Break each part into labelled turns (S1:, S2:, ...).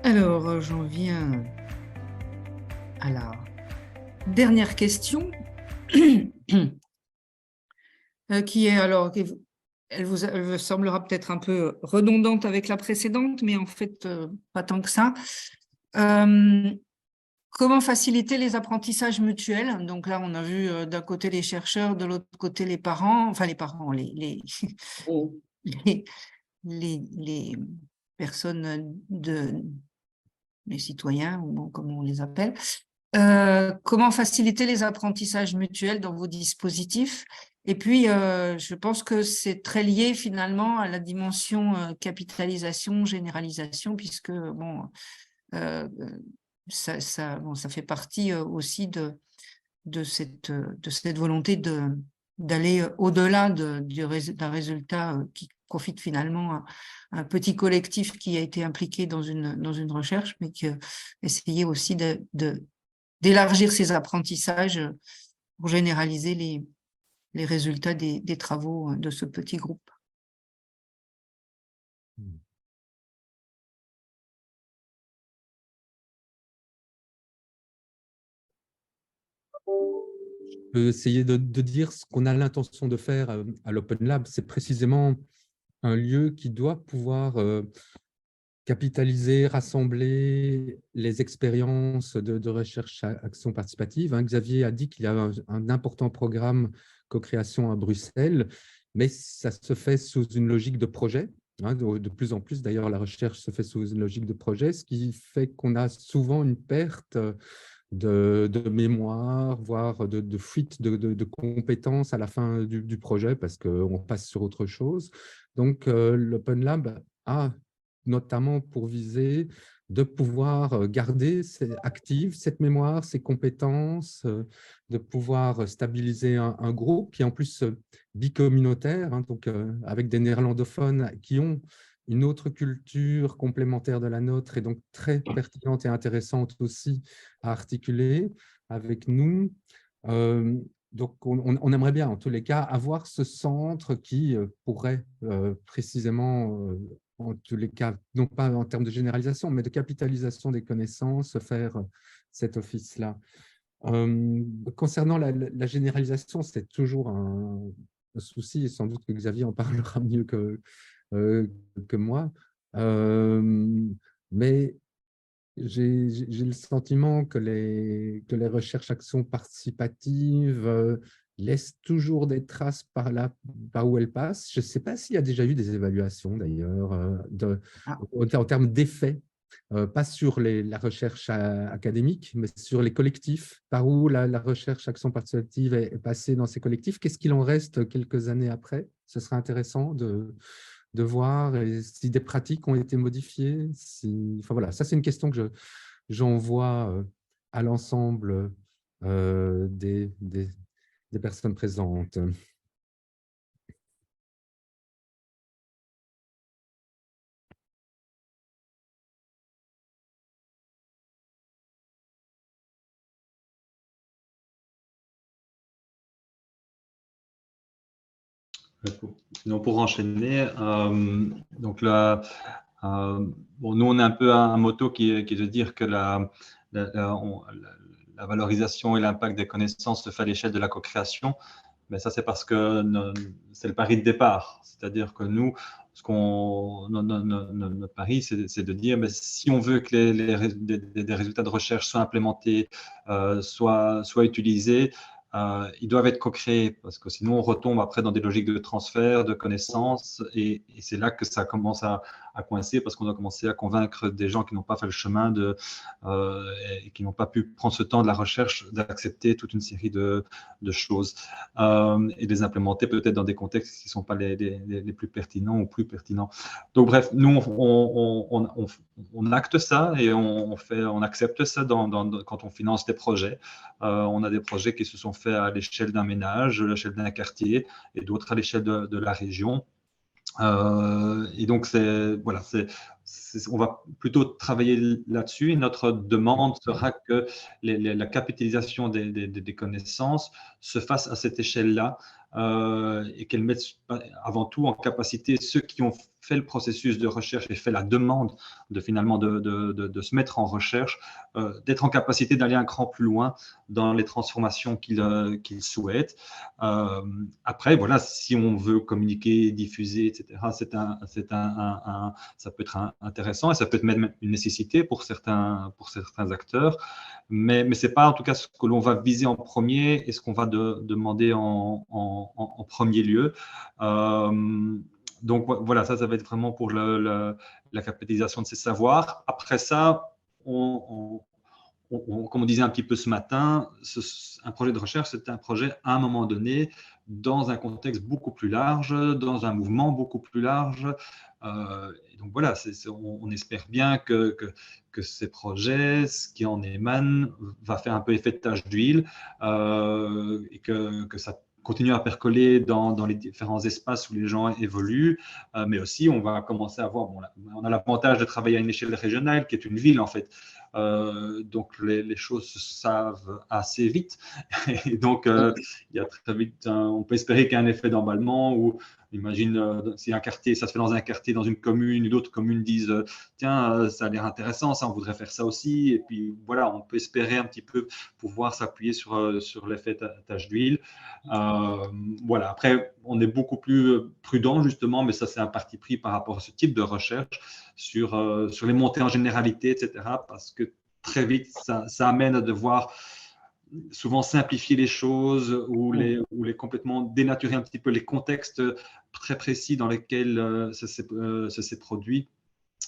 S1: Alors, j'en viens à la dernière question, qui est alors, elle vous semblera peut-être un peu redondante avec la précédente, mais en fait, pas tant que ça. Comment faciliter les apprentissages mutuels? Donc là, on a vu d'un côté les chercheurs, de l'autre côté les parents, enfin les parents, les, les personnes les citoyens, ou bon, comme on les appelle. Comment faciliter les apprentissages mutuels dans vos dispositifs? Et puis, je pense que c'est très lié finalement à la dimension capitalisation, généralisation, puisque bon, euh, bon, ça fait partie aussi de cette volonté d'aller au-delà d'un résultat qui profite finalement à un petit collectif qui a été impliqué dans une recherche, mais qui essayer aussi d'élargir ses apprentissages pour généraliser les résultats des travaux de ce petit groupe.
S2: Je peux essayer de dire ce qu'on a l'intention de faire à l'Open Lab. C'est précisément un lieu qui doit pouvoir capitaliser, rassembler les expériences de recherche à action participative. Xavier a dit qu'il y a un important programme co-création à Bruxelles, mais ça se fait sous une logique de projet. De plus en plus, d'ailleurs, la recherche se fait sous une logique de projet, ce qui fait qu'on a souvent une perte de mémoire, voire de fuite de compétences à la fin du projet parce qu'on passe sur autre chose. Donc, l'Open Lab a notamment pour viser de pouvoir garder active cette mémoire, ces compétences, de pouvoir stabiliser un groupe qui est en plus bicommunautaire, donc avec des néerlandophones qui ont une autre culture complémentaire de la nôtre et donc très pertinente et intéressante aussi à articuler avec nous. Donc, on aimerait bien, en tous les cas, avoir ce centre qui pourrait précisément, en tous les cas, non pas en termes de généralisation, mais de capitalisation des connaissances, faire cet office-là. Concernant la généralisation, c'est toujours un souci, et sans doute que Xavier en parlera mieux euh, que moi. Mais j'ai le sentiment que les recherches actions participatives laissent toujours des traces par où elles passent. Je ne sais pas s'il y a déjà eu des évaluations d'ailleurs
S1: Ah,
S2: en termes d'effets, pas sur la recherche académique, mais sur les collectifs, par où la recherche action participative est passée dans ces collectifs. Qu'est-ce qu'il en reste quelques années après? Ce serait intéressant de voir si des pratiques ont été modifiées. Enfin, voilà, ça, c'est une question que j'envoie à l'ensemble des personnes présentes.
S3: Sinon, pour enchaîner, donc là, bon, nous, on a un peu un motto qui est de dire que la valorisation et l'impact des connaissances se fait à l'échelle de la co-création. Mais ça, c'est parce que c'est le pari de départ. C'est-à-dire que nous, notre pari, c'est de dire, mais si on veut que des résultats de recherche soient implémentés, soient utilisés, ils doivent être co-créés parce que sinon on retombe après dans des logiques de transfert de connaissances et c'est là que ça commence à coincer parce qu'on a commencé à convaincre des gens qui n'ont pas fait le chemin et qui n'ont pas pu prendre ce temps de la recherche d'accepter toute une série de choses et les implémenter peut-être dans des contextes qui ne sont pas les plus pertinents ou plus pertinents. Donc bref, nous on acte ça et on accepte ça quand on finance des projets. On a des projets qui se sont faits à l'échelle d'un ménage, à l'échelle d'un quartier et d'autres à l'échelle de la région. Et donc, voilà, on va plutôt travailler là-dessus. Et notre demande sera que la capitalisation des connaissances se fasse à cette échelle-là et qu'elle mette avant tout en capacité ceux qui ont fait le processus de recherche et fait la demande finalement de se mettre en recherche, d'être en capacité d'aller un cran plus loin dans les transformations qu'il souhaite. Après, voilà, si on veut communiquer, diffuser, etc., ça peut être intéressant et ça peut être même une nécessité pour certains acteurs, mais ce n'est pas en tout cas ce que l'on va viser en premier et ce qu'on va demander en premier lieu. Donc voilà, ça va être vraiment pour la capitalisation de ces savoirs. Après ça, comme on disait un petit peu ce matin, un projet de recherche, c'est un projet à un moment donné, dans un contexte beaucoup plus large, dans un mouvement beaucoup plus large. Et donc voilà, on espère bien que ces projets, ce qui en émane, va faire un peu effet de tache d'huile et que ça continue à percoler dans les différents espaces où les gens évoluent, mais aussi on va commencer à voir, bon, on a l'avantage de travailler à une échelle régionale qui est une ville en fait. Donc les choses se savent assez vite et donc il y a très vite on peut espérer qu'il y ait un effet d'emballement où imagine si un quartier, ça se fait dans un quartier, dans une commune, d'autres communes disent tiens, ça a l'air intéressant, ça, on voudrait faire ça aussi. Et puis voilà, on peut espérer un petit peu pouvoir s'appuyer sur l'effet tache d'huile. Voilà, après, on est beaucoup plus prudent justement, mais ça, c'est un parti pris par rapport à ce type de recherche sur les montées en généralité, etc. Parce que très vite, ça amène à devoir souvent simplifier les choses ou les complètement dénaturer un petit peu les contextes très précis dans lesquels ça s'est produit.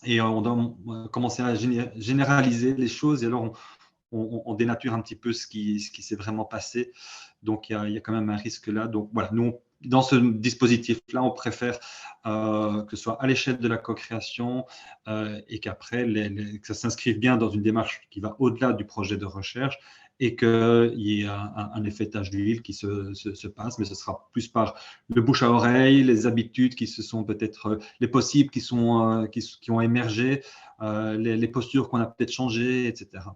S3: Et on doit commencer à généraliser les choses et alors on dénature un petit peu ce qui s'est vraiment passé. Donc, il y a quand même un risque là. Donc, voilà, nous, dans ce dispositif-là, on préfère que ce soit à l'échelle de la co-création et qu'après, que ça s'inscrive bien dans une démarche qui va au-delà du projet de recherche et qu'il y ait un effet tache d'huile qui se passe, mais ce sera plus par le bouche à oreille, les habitudes qui se sont peut-être, les possibles qui ont émergé, les postures qu'on a peut-être changées, etc.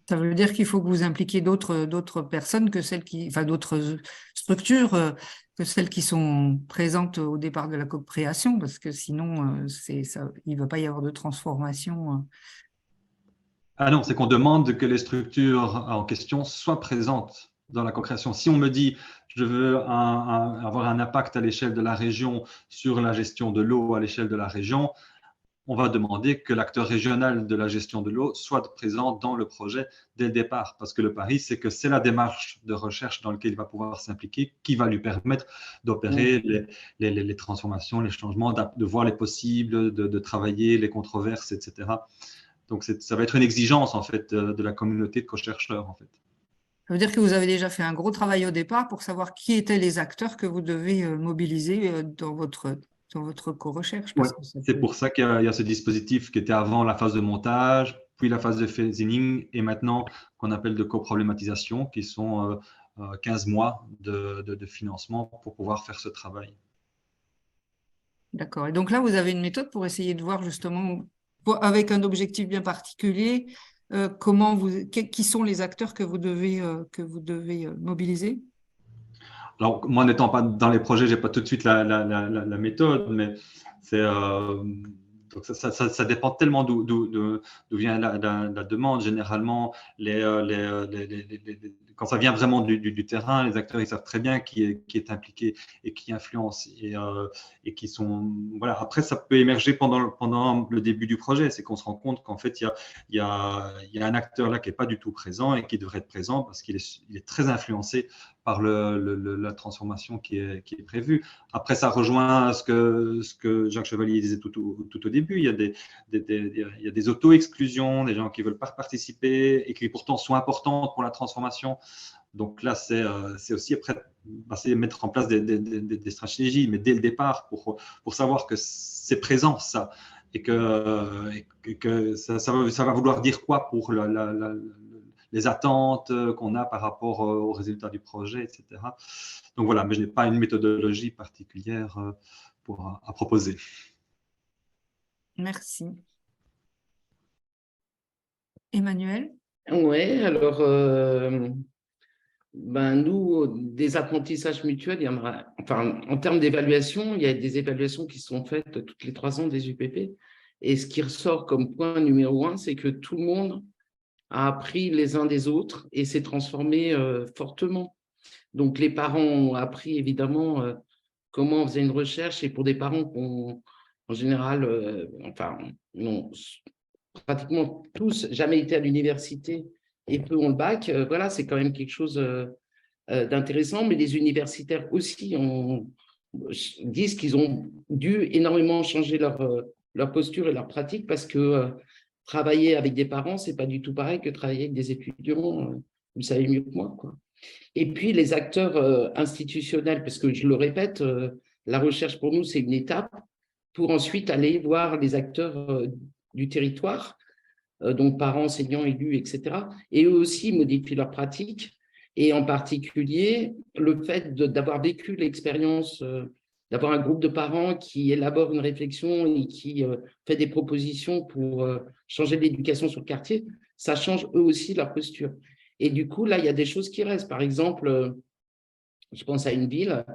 S1: Ça veut dire qu'il faut que vous impliquiez d'autres personnes que celles enfin d'autres structures que celles qui sont présentes au départ de la co-création, parce que sinon, il ne va pas y avoir de transformation.
S3: Ah non, c'est qu'on demande que les structures en question soient présentes dans la co-création. Si on me dit je veux avoir un impact à l'échelle de la région sur la gestion de l'eau à l'échelle de la région, on va demander que l'acteur régional de la gestion de l'eau soit présent dans le projet dès le départ. Parce que le pari, c'est que c'est la démarche de recherche dans laquelle il va pouvoir s'impliquer qui va lui permettre d'opérer les transformations, les changements, de voir les possibles, de travailler les controverses, etc. Donc, ça va être une exigence, en fait, de la communauté de co-chercheurs, en fait.
S1: Ça veut dire que vous avez déjà fait un gros travail au départ pour savoir qui étaient les acteurs que vous devez mobiliser dans votre co-recherche.
S3: Ouais, c'est pour ça qu'il y a ce dispositif qui était avant la phase de montage, puis la phase de phasing et maintenant qu'on appelle de coproblématisation, qui sont 15 mois de financement pour pouvoir faire ce travail.
S1: D'accord. Et donc là, vous avez une méthode pour essayer de voir justement, avec un objectif bien particulier, qui sont les acteurs que vous devez mobiliser?
S3: Alors, moi, n'étant pas dans les projets, je n'ai pas tout de suite la méthode, mais c'est, donc ça dépend tellement d'où vient la demande. Généralement, quand ça vient vraiment du terrain, les acteurs ils savent très bien qui est impliqué et qui influence et qui sont voilà. Après, ça peut émerger pendant le début du projet, c'est qu'on se rend compte qu'en fait il y a un acteur là qui n'est pas du tout présent et qui devrait être présent parce qu'il est très influencé par la transformation qui est prévue. Après, ça rejoint ce que Jacques Chevalier disait tout au début. Il y a des auto-exclusions, des gens qui ne veulent pas participer et qui pourtant sont importantes pour la transformation. Donc là, c'est aussi après c'est mettre en place des stratégies, mais dès le départ, pour savoir que c'est présent, ça, et que ça va vouloir dire quoi pour les attentes qu'on a par rapport aux résultats du projet, etc. Donc voilà, mais je n'ai pas une méthodologie particulière à proposer.
S1: Merci. Emmanuel?
S4: Oui, alors Ben, nous, des apprentissages mutuels, il y en aura. Enfin, en termes d'évaluation, il y a des évaluations qui sont faites toutes les 3 ans des UPP. Et ce qui ressort comme point numéro 1, c'est que tout le monde a appris les uns des autres et s'est transformé fortement. Donc, les parents ont appris évidemment comment on faisait une recherche. Et pour des parents qui ont, en général, enfin, non, pratiquement tous jamais été à l'université et peu ont le bac, voilà, c'est quand même quelque chose d'intéressant. Mais les universitaires aussi disent qu'ils ont dû énormément changer leur posture et leur pratique parce que travailler avec des parents, c'est pas du tout pareil que travailler avec des étudiants. Vous savez mieux que moi, quoi. Et puis les acteurs institutionnels, parce que je le répète, la recherche pour nous, c'est une étape pour ensuite aller voir les acteurs du territoire, donc parents, enseignants, élus, etc. Et eux aussi modifient leurs pratiques. Et en particulier, le fait d'avoir vécu l'expérience, d'avoir un groupe de parents qui élabore une réflexion et qui fait des propositions pour changer l'éducation sur le quartier, ça change eux aussi leur posture. Et du coup, là, il y a des choses qui restent. Par exemple, je pense à une ville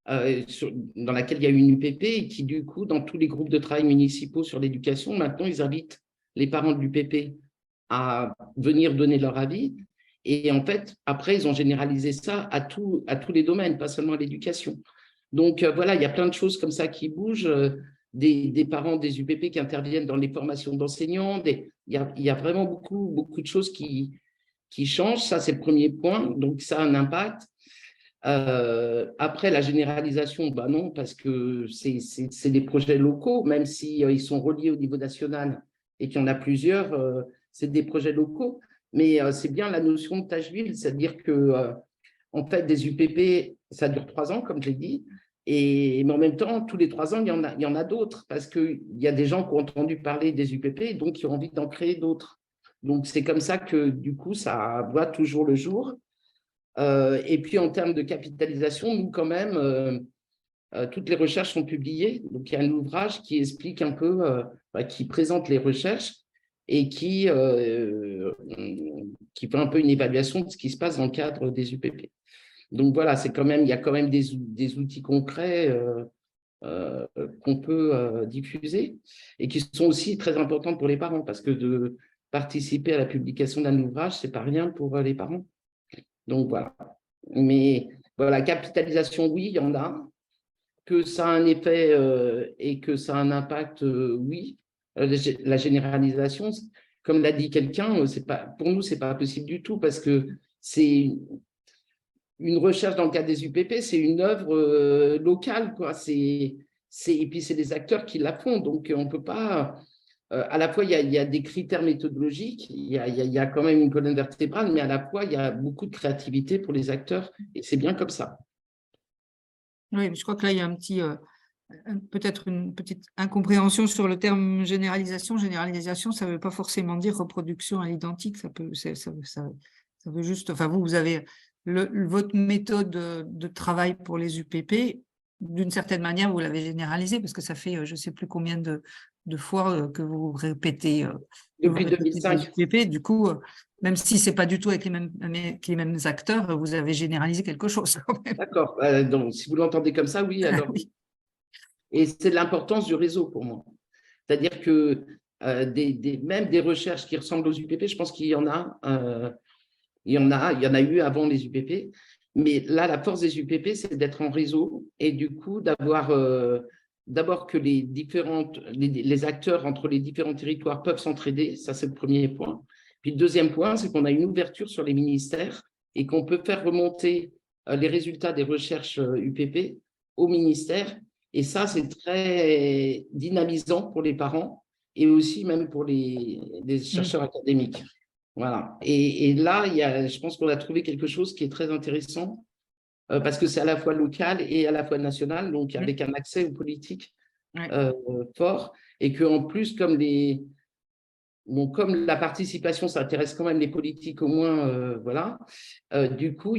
S4: dans laquelle il y a eu une UPP et qui, du coup, dans tous les groupes de travail municipaux sur l'éducation, maintenant, ils invitent les parents de l'UPP à venir donner leur avis. Et en fait, après, ils ont généralisé ça à tous les domaines, pas seulement à l'éducation. Donc, voilà, il y a plein de choses comme ça qui bougent. Des parents des UPP qui interviennent dans les formations d'enseignants. Il y a vraiment beaucoup de choses qui changent. Ça, c'est le premier point. Donc, ça a un impact. Après, la généralisation, ben non, parce que c'est des projets locaux, même si ils sont reliés au niveau national et qu'il y en a plusieurs, c'est des projets locaux. Mais c'est bien la notion de Tâcheville, c'est-à-dire que, en fait, des UPP, ça dure 3 ans, comme je l'ai dit, mais en même temps, tous les 3 ans, il y en a d'autres, parce qu'il y a des gens qui ont entendu parler des UPP et donc qui ont envie d'en créer d'autres. Donc, c'est comme ça que, du coup, ça voit toujours le jour. Et puis, en termes de capitalisation, nous, quand même, toutes les recherches sont publiées. Donc, il y a un ouvrage qui explique un peu, qui présente les recherches et qui fait un peu une évaluation de ce qui se passe dans le cadre des UPP. Donc, voilà, il y a quand même des outils concrets qu'on peut diffuser et qui sont aussi très importants pour les parents parce que de participer à la publication d'un ouvrage, ce n'est pas rien pour les parents. Donc, voilà. Mais voilà, capitalisation, oui, il y en a. Que ça a un effet et que ça a un impact, oui. La généralisation, comme l'a dit quelqu'un, pour nous, ce n'est pas possible du tout parce que c'est une recherche dans le cadre des UPP, c'est une œuvre locale, quoi. Et puis, c'est des acteurs qui la font. Donc, on ne peut pas… à la fois, il y a des critères méthodologiques, il y a quand même une colonne vertébrale, mais à la fois, il y a beaucoup de créativité pour les acteurs et c'est bien comme ça.
S1: Oui, mais je crois que là, il y a peut-être une petite incompréhension sur le terme généralisation. Généralisation, ça ne veut pas forcément dire reproduction à l'identique. Ça veut juste… Enfin, vous avez votre méthode de travail pour les UPP. D'une certaine manière, vous l'avez généralisé parce que ça fait je ne sais plus combien de fois que vous répétez
S4: depuis 2005.
S1: UPP. Du coup, même si ce n'est pas du tout avec les mêmes acteurs, vous avez généralisé quelque chose quand même.
S4: D'accord. Donc, si vous l'entendez comme ça, oui, alors…
S1: Oui.
S4: Et c'est l'importance du réseau pour moi. C'est-à-dire que même des recherches qui ressemblent aux UPP, je pense qu'il y en a. Il y en a eu avant les UPP. Mais là, la force des UPP, c'est d'être en réseau et du coup, d'avoir d'abord que les acteurs entre les différents territoires peuvent s'entraider. Ça, c'est le premier point. Puis le deuxième point, c'est qu'on a une ouverture sur les ministères et qu'on peut faire remonter les résultats des recherches UPP au ministère. Et ça, c'est très dynamisant pour les parents et aussi même pour les chercheurs académiques. Voilà. Et là, je pense qu'on a trouvé quelque chose qui est très intéressant parce que c'est à la fois local et à la fois national, donc avec un accès aux politiques fort. Et qu'en plus, comme la participation, ça intéresse quand même les politiques au moins, voilà. Du coup,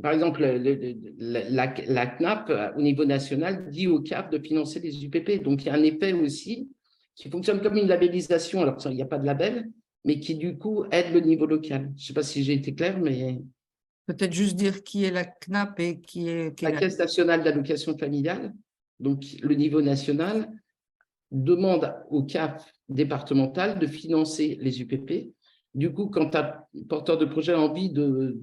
S4: par exemple, la CNAP, au niveau national, dit au CAP de financer les UPP. Donc, il y a un effet aussi qui fonctionne comme une labellisation. Alors, il n'y a pas de label, mais qui du coup aident le niveau local. Je ne sais pas si j'ai été claire, mais
S1: Peut-être juste dire qui est la CNAP et qui est
S4: la Caisse nationale d'allocation familiale, donc le niveau national, demande au CAF départemental de financer les UPP. Du coup, quand un porteur de projet a envie de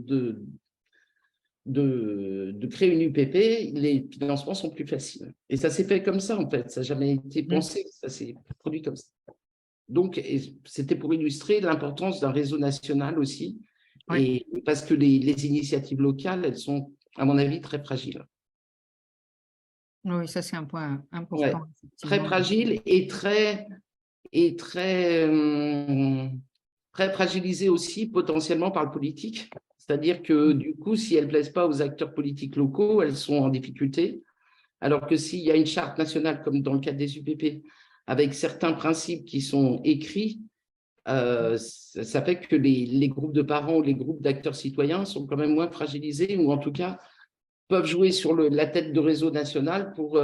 S4: créer une UPP, les financements sont plus faciles. Et ça s'est fait comme ça, en fait. Ça n'a jamais été pensé, ça s'est produit comme ça. Donc, c'était pour illustrer l'importance d'un réseau national aussi,
S1: Oui.
S4: et parce que les initiatives locales, elles sont, à mon avis, très fragiles.
S1: Oui, ça c'est un point important.
S4: Ouais, très
S1: effectivement.
S4: fragiles et très fragilisées aussi potentiellement par le politique. C'est-à-dire que du coup, si elles ne plaisent pas aux acteurs politiques locaux, elles sont en difficulté. Alors que s'il y a une charte nationale, comme dans le cadre des UPP, avec certains principes qui sont écrits, ça fait que les groupes de parents ou les groupes d'acteurs citoyens sont quand même moins fragilisés, ou en tout cas peuvent jouer sur la tête de réseau national pour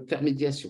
S4: faire médiation.